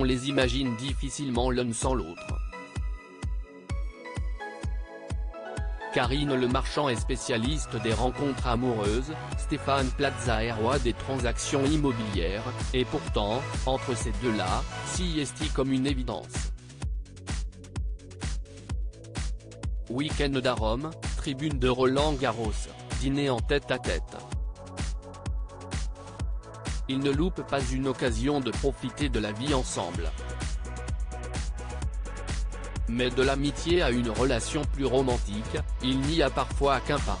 on les imagine difficilement l'un sans l'autre. Karine Le Marchand est spécialiste des rencontres amoureuses, Stéphane Plaza est roi des transactions immobilières, et pourtant, entre ces deux-là, est comme une évidence. Week-end à Rome, tribune de Roland Garros, dîner en tête-à-tête. Ils ne loupent pas une occasion de profiter de la vie ensemble. Mais de l'amitié à une relation plus romantique, il n'y a parfois qu'un pas.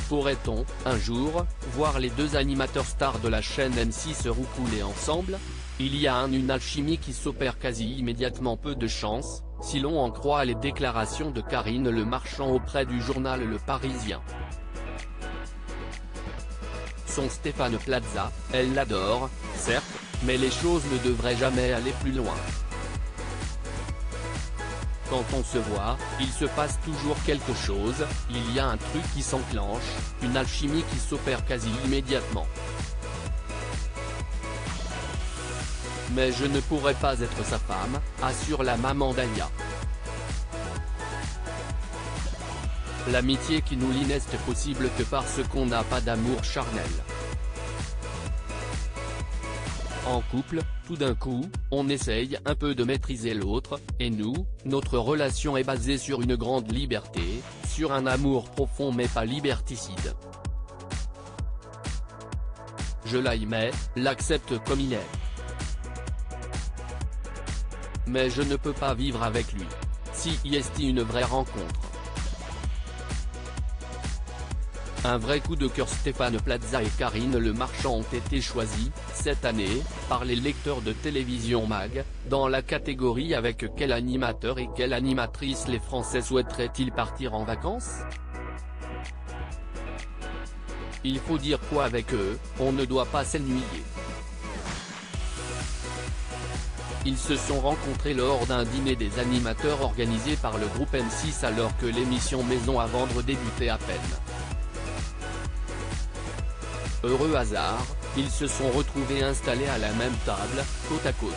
Pourrait-on, un jour, voir les deux animateurs stars de la chaîne M6 se roucouler ensemble? Il y a une alchimie qui s'opère quasi immédiatement, peu de chance, si l'on en croit les déclarations de Karine Le Marchand auprès du journal Le Parisien. Son Stéphane Plaza, elle l'adore, certes, mais les choses ne devraient jamais aller plus loin. Quand on se voit, il se passe toujours quelque chose, il y a un truc qui s'enclenche, une alchimie qui s'opère quasi immédiatement. Mais je ne pourrais pas être sa femme, assure la maman d'Aya. L'amitié qui nous lie n'est possible que parce qu'on n'a pas d'amour charnel. En couple, tout d'un coup, on essaye un peu de maîtriser l'autre, et nous, notre relation est basée sur une grande liberté, sur un amour profond mais pas liberticide. Je l'aimais, l'accepte comme il est. Mais je ne peux pas vivre avec lui. Si est une vraie rencontre. Un vrai coup de cœur. Stéphane Plaza et Karine Le Marchand ont été choisis, cette année, par les lecteurs de Télévision Mag, dans la catégorie avec quel animateur et quelle animatrice les Français souhaiteraient-ils partir en vacances? Il faut dire quoi avec eux, on ne doit pas s'ennuyer. Ils se sont rencontrés lors d'un dîner des animateurs organisé par le groupe M6 alors que l'émission Maison à vendre débutait à peine. Heureux hasard, ils se sont retrouvés installés à la même table, côte à côte.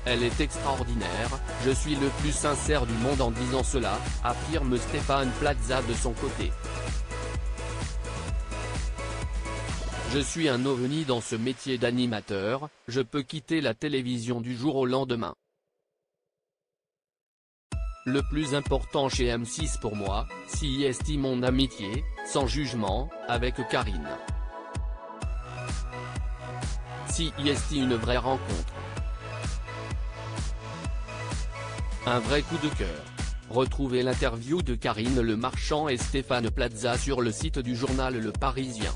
Elle est extraordinaire, je suis le plus sincère du monde en disant cela, affirme Stéphane Plaza de son côté. Je suis un ovni dans ce métier d'animateur, je peux quitter la télévision du jour au lendemain. Le plus important chez M6 pour moi, c'est mon amitié, sans jugement, avec Karine. C'est une vraie rencontre. Un vrai coup de cœur. Retrouvez l'interview de Karine Le Marchand et Stéphane Plaza sur le site du journal Le Parisien.